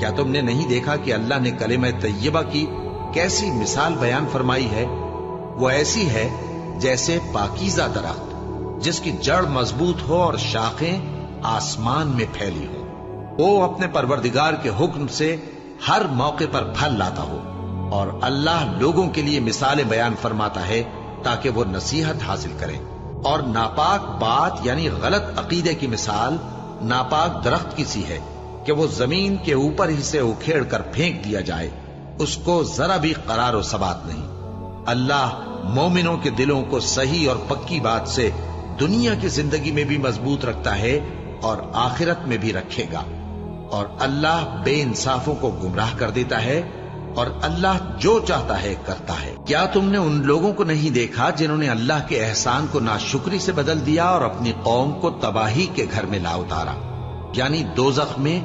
کیا تم نے نہیں دیکھا کہ اللہ نے کلمہ طیبہ کی کیسی مثال بیان فرمائی ہے؟ وہ ایسی ہے جیسے پاکیزہ درخت جس کی جڑ مضبوط ہو اور شاخیں آسمان میں پھیلی ہو، وہ اپنے پروردگار کے حکم سے ہر موقع پر پھل لاتا ہو، اور اللہ لوگوں کے لیے مثالیں بیان فرماتا ہے تاکہ وہ نصیحت حاصل کریں۔ اور ناپاک بات یعنی غلط عقیدے کی مثال ناپاک درخت کی سی ہے کہ وہ زمین کے اوپر ہی سے اکھیڑ کر پھینک دیا جائے، اس کو ذرا بھی قرار و ثبات نہیں۔ اللہ مومنوں کے دلوں کو صحیح اور پکی بات سے دنیا کی زندگی میں بھی مضبوط رکھتا ہے اور آخرت میں بھی رکھے گا، اور اللہ بے انصافوں کو گمراہ کر دیتا ہے، اور اللہ جو چاہتا ہے کرتا ہے۔ کیا تم نے ان لوگوں کو نہیں دیکھا جنہوں نے اللہ کے احسان کو ناشکری سے بدل دیا اور اپنی قوم کو تباہی کے گھر میں لا اتارا، یعنی دوزخ میں